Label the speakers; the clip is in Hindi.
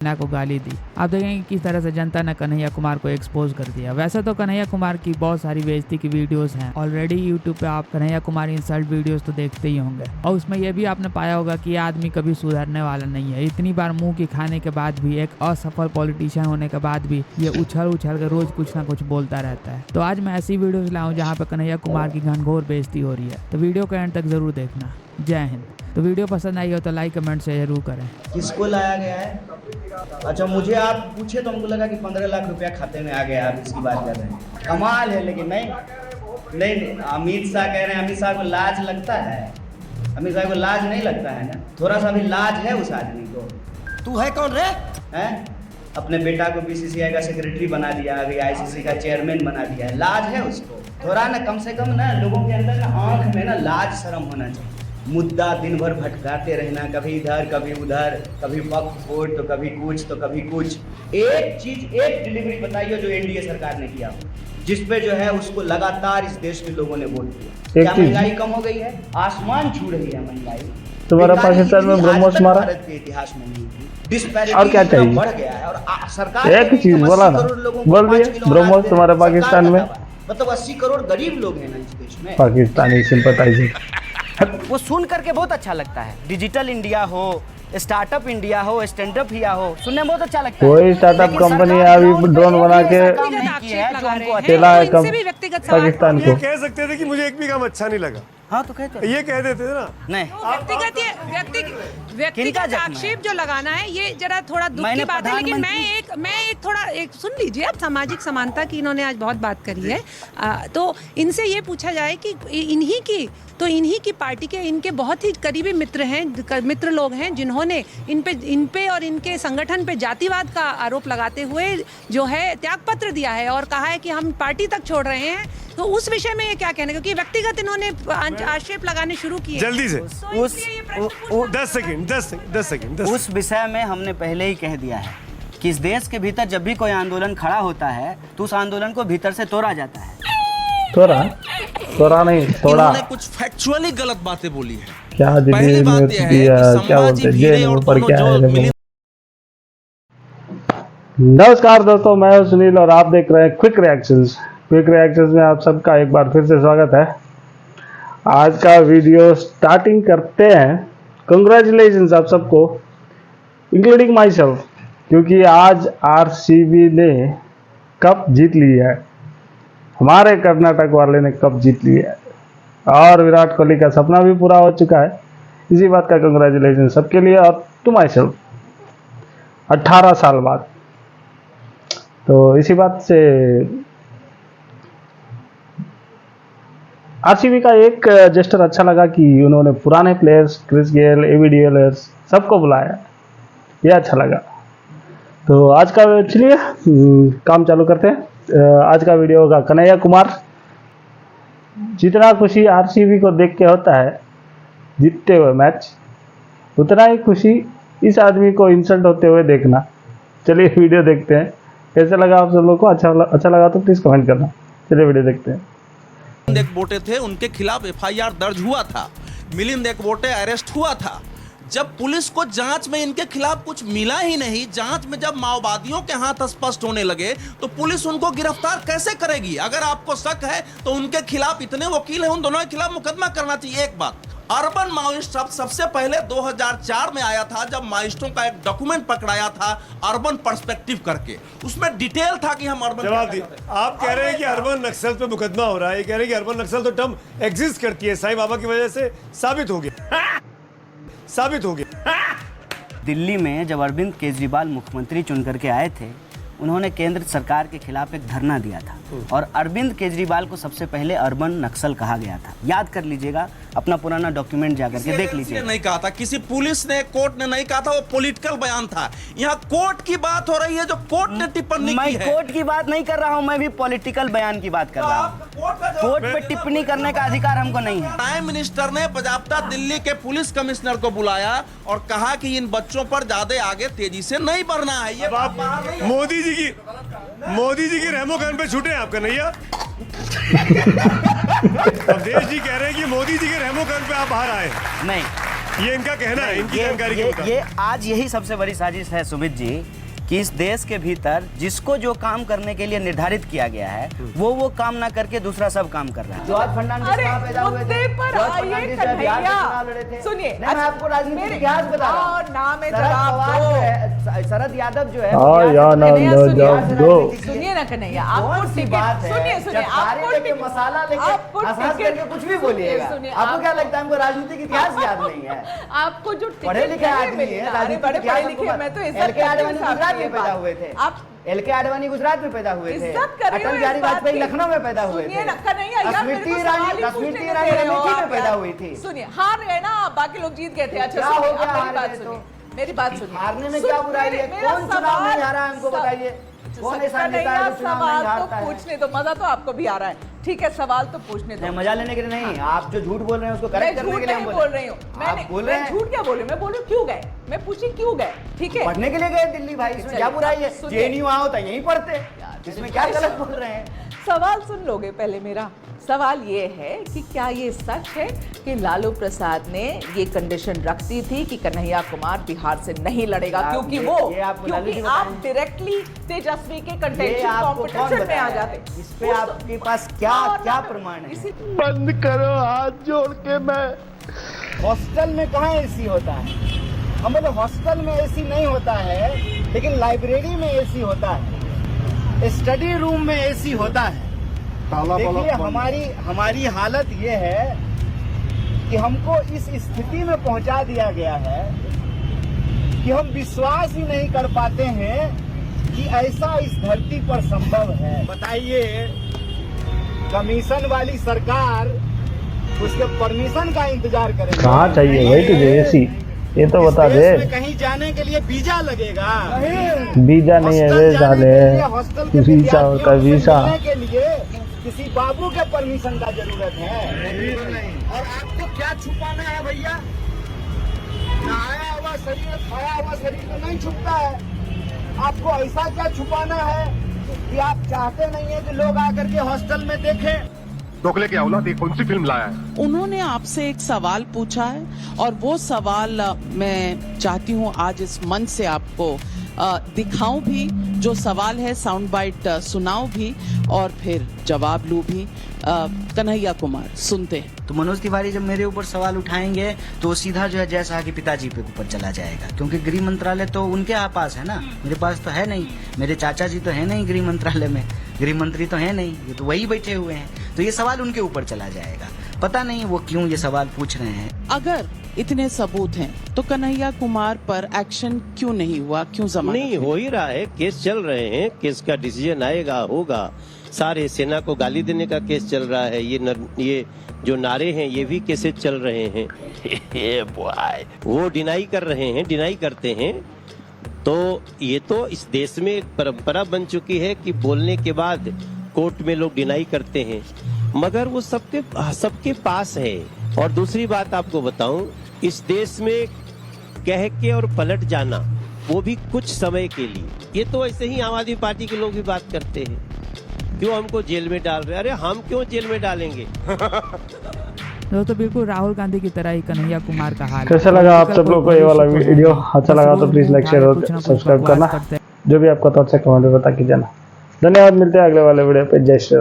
Speaker 1: कन्हैया को गाली दी। आप देखेंगे किस तरह से जनता ने कन्हैया कुमार को एक्सपोज कर दिया। वैसे तो कन्हैया कुमार की बहुत सारी बेइज्जती की वीडियोस हैं ऑलरेडी यूट्यूब पे, आप कन्हैया कुमार इंसल्ट वीडियोस तो देखते ही होंगे, और उसमें यह भी आपने पाया होगा कि ये आदमी कभी सुधरने वाला नहीं है। इतनी बार मुंह की खाने के बाद भी, एक असफल पॉलिटिशियन होने के बाद भी ये उछल के रोज कुछ ना कुछ बोलता रहता है। तो आज मैं ऐसी वीडियोस लाऊं जहाँ पे कन्हैया कुमार की घनघोर बेइज्जती हो रही है, तो वीडियो को एंड तक जरूर देखना। जय हिंद। तो वीडियो पसंद आई हो तो लाइक कमेंट से जरूर करें।
Speaker 2: किसको लाया गया है? अच्छा, मुझे आप पूछे तो हमको लगा कि 15 लाख रुपया खाते में आ गया, आप इसकी बात कर रहे हैं। कमाल है। लेकिन नहीं, अमित शाह कह रहे हैं अमित शाह को लाज लगता है। अमित शाह को लाज नहीं लगता है ना, थोड़ा सा भी लाज है उस आदमी को।
Speaker 3: तू है कौन रे?
Speaker 2: हैं? अपने बेटा को बीसीसीआई का सेक्रेटरी बना दिया, अभी आईसीसी का चेयरमैन बना दिया है। लाज है उसको थोड़ा ना, कम से कम ना लोगों के अंदर ना आँख में ना लाज शर्म होना चाहिए। मुद्दा दिन भर भटकाते रहना, कभी इधर कभी उधर, कभी वक्फ बोर्ड तो कभी कुछ तो कभी कुछ। एक चीज, एक डिलीवरी बताइए जो एनडीए सरकार ने किया जिस पे जो है उसको लगातार इस देश के लोगों ने वोट दिया। क्या महंगाई कम हो गई है? आसमान छू रही है महंगाई।
Speaker 4: तुम्हारा पाकिस्तान में ब्रह्मोस मारा
Speaker 2: भारत के इतिहास में नहीं थी। डिस्पैरिटी
Speaker 4: और क्या चाहिए?
Speaker 2: बढ़ गया है और सरकार
Speaker 4: एक चीज बोला ना, बोल दिया ब्रह्मोस तुम्हारे पाकिस्तान में,
Speaker 2: मतलब 80 करोड़ गरीब लोग हैं ना इस देश में।
Speaker 4: पाकिस्तानी सिंपैथाइजर।
Speaker 3: वो सुन करके बहुत अच्छा लगता है। डिजिटल इंडिया हो, स्टार्टअप इंडिया हो, स्टैंडअप इंडिया हो, सुनने में बहुत अच्छा लगता है।
Speaker 4: कोई स्टार्टअप कंपनी अभी ड्रोन बना के चला है पाकिस्तान को।
Speaker 5: कह सकते थे कि मुझे एक भी काम अच्छा नहीं लगा।
Speaker 3: हाँ तो कहते
Speaker 5: ये कह देते थे ना।
Speaker 3: नहीं,
Speaker 6: व्यक्तिगत आक्षेप जो लगाना है ये जरा थोड़ा दुख की बात है। लेकिन मैं एक सुन लीजिए, अब सामाजिक समानता की इन्होंने आज बहुत बात करी है, तो इनसे ये पूछा जाए कि इन्हीं की पार्टी के इनके बहुत ही करीबी मित्र लोग हैं जिन्होंने इन पे और इनके संगठन पे जातिवाद का आरोप लगाते हुए जो है त्यागपत्र दिया है और कहा है कि हम पार्टी तक छोड़ रहे हैं। तो उस विषय में ये क्या कहना, क्योंकि व्यक्तिगत इन्होंने आक्षेप लगाने शुरू किए
Speaker 5: जल्दी से।
Speaker 3: उस
Speaker 5: 10 सेकंड।
Speaker 3: उस विषय में हमने पहले ही कह दिया है कि इस देश के भीतर जब भी कोई आंदोलन खड़ा होता है तो उस आंदोलन को भीतर से तोड़ा जाता है।
Speaker 4: तोड़ा नहीं, तोड़ा।
Speaker 7: इन्होंने कुछ फैक्चुअली गलत बातें बोली है।
Speaker 4: क्या
Speaker 7: पहली बात यह है कि संभाजी भिड़े और दोनों जो मिली।
Speaker 4: नमस्कार दोस्तों, मैं हूं सुनील और आप देख रहे हैं क्विक रिएक्शंस में आप सबका एक बार फिर से स्वागत है। आज का वीडियो स्टार्टिंग करते हैं। कंग्रेचुलेशंस आप सबको, इंक्लूडिंग माई सेल्फ, क्योंकि आज आरसीबी ने कप जीत ली है। हमारे कर्नाटक वाले ने कप जीत लिया है और विराट कोहली का सपना भी पूरा हो चुका है। इसी बात का कंग्रेचुलेशन सबके लिए और टू माई सेल्फ 18 साल बाद। तो इसी बात से आरसीबी का एक जेस्टर अच्छा लगा कि उन्होंने पुराने players Chris Gayle, AB de Villiers सबको बुलाया, ये अच्छा लगा। तो आज का चलिए काम चालू करते हैं। आज का वीडियो होगा कन्हैया कुमार। जितना खुशी आरसीबी को देख के होता है जीतते हुए मैच, उतना ही खुशी इस आदमी को इंसल्ट होते हुए देखना। चलिए वीडियो देखते हैं, कैसे लगा आप सब लोग को। अच्छा लगा तो प्लीज कमेंट करना। चलिए वीडियो देखते हैं।
Speaker 7: मिलिंद एकबोटे थे, उनके खिलाफ एफआईआर दर्ज हुआ था। मिलिंद एकबोटे अरेस्ट हुआ था। जब पुलिस को जांच में इनके खिलाफ कुछ मिला ही नहीं, जांच में जब माओवादियों के हाथ स्पष्ट होने लगे तो पुलिस उनको गिरफ्तार कैसे करेगी? अगर आपको शक है तो उनके खिलाफ इतने वकील हैं, उन दोनों के खिलाफ मुकदमा करना चाहिए। एक बात, अर्बन माओइस्ट सबसे पहले 2004 में आया था जब माओइस्टों का एक डॉक्यूमेंट पकड़ाया था अर्बन पर्सपेक्टिव करके, उसमें डिटेल था कि हम अर्बन।
Speaker 5: जवाब दिए। आप कह रहे हैं कि अर्बन नक्सल पे मुकदमा हो रहा है, ये कह रहे हैं कि अर्बन नक्सल तो टर्म एग्जिस्ट करती है, साईं बाबा की वजह से साबित हो गया।
Speaker 3: दिल्ली में जब अरविंद केजरीवाल मुख्यमंत्री चुन करके आए थे, उन्होंने केंद्र सरकार के खिलाफ एक धरना दिया था और अरविंद केजरीवाल को सबसे पहले अर्बन नक्सल कहा गया था। याद कर लीजिएगा, अपना पुराना डॉक्यूमेंट जाकर के देख लीजिए।
Speaker 7: नहीं कहा था किसी पुलिस ने, कोर्ट ने नहीं कहा था, वो पॉलिटिकल बयान था। यहाँ कोर्ट की बात हो रही है, जो कोर्ट ने टिप्पणी की है।
Speaker 3: मैं कोर्ट की बात नहीं कर रहा हूँ, मैं भी पॉलिटिकल बयान की बात कर रहा हूँ। कोर्ट पे टिप्पणी करने का अधिकार हमको नहीं है।
Speaker 7: प्राइम मिनिस्टर ने बाकायदा दिल्ली के पुलिस कमिश्नर को बुलाया और कहा कि इन बच्चों पर ज्यादा आगे तेजी से नहीं बढ़ना है। ये
Speaker 5: मोदी जी की रहमो खान पे छूटे आप कन्हैया। अवधेश जी कह रहे हैं कि मोदी जी के रहमो खान पे आप बाहर आए।
Speaker 3: नहीं,
Speaker 5: ये इनका कहना है, इनकी जानकारी के मुताबिक।
Speaker 3: ये आज यही सबसे बड़ी साजिश है सुमित जी कि इस देश के भीतर जिसको जो काम करने के लिए निर्धारित किया गया है वो काम ना करके दूसरा सब काम कर रहा है।
Speaker 2: जॉर्ज फर्नांडिस कहाँ पैदा हुए थे? जॉर्ज फर्नांडिस जब बिहार से चुनाव लड़े थे।
Speaker 8: सुनिए,
Speaker 2: नहीं, मैं आपको राजनीतिक इतिहास बता रहा हूँ।
Speaker 8: नाम है
Speaker 2: शरद यादव जो है
Speaker 8: सुनिए ना कन्हैया,
Speaker 2: कौन सी बात है?
Speaker 8: सुनिए
Speaker 2: जब सारे लेके मसाला लेके हंस करके कुछ भी बोलिएगा। आपको क्या लगता है हमको राजनीतिक इतिहास याद नहीं है?
Speaker 8: आपको जो
Speaker 2: पढ़े लिखे आदमी है, राजनीतिक इतिहास
Speaker 8: मैं तो
Speaker 2: गुजरात में पैदा हुए थे।
Speaker 8: आप
Speaker 2: LK आडवाणी गुजरात में पैदा हुए थे।
Speaker 8: इज्जत कर रही हूं
Speaker 2: अटल
Speaker 8: इस
Speaker 2: बिहारी
Speaker 8: बात
Speaker 2: वाजपेयी
Speaker 8: की।
Speaker 2: लखनऊ में पैदा हुए थे।
Speaker 8: सुनिए ना कन्हैया, यार मेरे को
Speaker 2: स्मृति
Speaker 8: सवाल ही
Speaker 2: ईरानी
Speaker 8: पूछने
Speaker 2: स्मृति
Speaker 8: दे
Speaker 2: ईरानी
Speaker 8: रहे हो
Speaker 2: अमेठी में
Speaker 8: आप
Speaker 2: पैदा
Speaker 8: यार।
Speaker 2: हुई थी।
Speaker 8: सुनिए, हार गए ना, बाकी लोग जीत गए थे। अच्छा
Speaker 2: क्या हो
Speaker 8: सुनिए,
Speaker 2: गया
Speaker 8: अब मेरी
Speaker 2: हार
Speaker 8: बात
Speaker 2: गए तो?
Speaker 8: सुनिए, मेरी बात सुनिए।
Speaker 2: हारने में क्या बुराई है? कौन चुनाव नहीं हारा हमको बताइए? कौन ऐसा नेता है जो चुनाव नहीं हारता है?
Speaker 8: पूछने दो, मजा तो आपको भी आ रहा है। ठीक है, सवाल तो पूछने दो।
Speaker 2: नहीं, मजा लेने के लिए नहीं, आप जो झूठ बोल रहे हैं उसको
Speaker 8: मैं
Speaker 2: करेक्ट करने
Speaker 8: झूठ
Speaker 2: के लिए हम
Speaker 8: नहीं बोल रही हूँ।
Speaker 2: आप बोल रहे
Speaker 8: मैं
Speaker 2: हैं
Speaker 8: झूठ क्या बोल रही हूँ? मैं बोल रही हूँ क्यों गए, मैं पूछी क्यों गए। ठीक है,
Speaker 2: पढ़ने के लिए गए दिल्ली भाई, इसमें क्या बुराई है?
Speaker 8: सुनिए।
Speaker 2: JNU आओ तो यहीं पढ़ते, इसमें क्या गलत बोल रहे हैं?
Speaker 8: सवाल सुन लोगे पहले मेरा। सवाल ये है कि क्या ये सच है कि लालू प्रसाद ने ये कंडीशन रख दी थी कि कन्हैया कुमार बिहार से नहीं लड़ेगा क्योंकि आप डायरेक्टली तेजस्वी के कंटेंशन कॉम्पिटिशन में आ जाते।
Speaker 2: इस पे आपके पास क्या प्रमाण है?
Speaker 4: बंद करो हाथ जोड़ के। मैं
Speaker 2: हॉस्टल में कहाँ AC होता है? हम बोले हॉस्टल में AC नहीं होता है, लेकिन लाइब्रेरी में AC होता है, स्टडी रूम में AC होता है। देखिए हमारी हालत ये है कि हमको इस स्थिति में पहुंचा दिया गया है कि हम विश्वास ही नहीं कर पाते हैं कि ऐसा इस धरती पर संभव है। बताइए, कमीशन वाली सरकार उसके परमिशन का इंतजार करेगी।
Speaker 4: कहाँ चाहिए भाई तुझे AC? ये तो बता दे।
Speaker 2: कहीं जाने के लिए वीजा लगेगा?
Speaker 4: वीजा नहीं है वे साले, वीजा होता है वीजा।
Speaker 2: के लिए किसी बाबू के परमिशन का जरूरत है। और आपको क्या छुपाना है भैया? नहाया हुआ शरीर, खाया हुआ शरीर तो नहीं छुपता है। आपको ऐसा क्या छुपाना है कि आप चाहते नहीं है कि लोग आकर के हॉस्टल में देखें?
Speaker 9: दोगले की औलाद ये कौन सी फिल्म लाया है?
Speaker 10: उन्होंने आपसे एक सवाल पूछा है और वो सवाल मैं चाहती हूँ आज इस मंच से आपको दिखाऊं भी। जो सवाल है साउंड बाइट सुनाऊं भी और फिर जवाब लूं भी। कन्हैया कुमार सुनते हैं।
Speaker 3: तो मनोज तिवारी जब मेरे ऊपर सवाल उठाएंगे तो सीधा जो है जयशाह के पिताजी पे ऊपर चला जाएगा, क्योंकि गृह मंत्रालय तो उनके पास है ना, मेरे पास तो है नहीं। मेरे चाचा जी तो है नहीं गृह मंत्रालय में, गृह मंत्री तो है नहीं, ये तो वही बैठे हुए हैं। तो ये सवाल उनके ऊपर चला जाएगा। पता नहीं वो क्यों ये सवाल पूछ रहे हैं।
Speaker 10: अगर इतने सबूत हैं तो कन्हैया कुमार पर एक्शन क्यों नहीं हुआ, क्यों जमानत
Speaker 11: नहीं हो ही रहा है? केस चल रहे हैं, केस का डिसीजन आएगा, होगा। सारे सेना को गाली देने का केस चल रहा है, ये जो नारे हैं ये भी केसेस चल रहे हैं। वो डिनाई कर रहे हैं, डिनाई करते हैं। तो ये तो इस देश में एक परंपरा बन चुकी है कि बोलने के बाद कोर्ट में लोग डिनाई करते हैं, मगर वो सबके पास है। और दूसरी बात आपको बताऊं, इस देश में कह के और पलट जाना, वो भी कुछ समय के लिए। ये तो ऐसे ही आम आदमी पार्टी के लोग भी बात करते हैं, क्यों हमको जेल में डाल रहे हैं? अरे हम क्यों जेल में डालेंगे?
Speaker 1: तो बिल्कुल राहुल गांधी की तरह ही कन्हैया कुमार का हाल।
Speaker 4: कैसा लगा आप सब लोग को ये वाला वीडियो? अच्छा लगा तो प्लीज लाइक शेयर और सब्सक्राइब करना। जो भी आपका थॉट्स है कमेंट में बता के जाना। धन्यवाद, मिलते हैं अगले वाले वीडियो पे। जय श्री राम।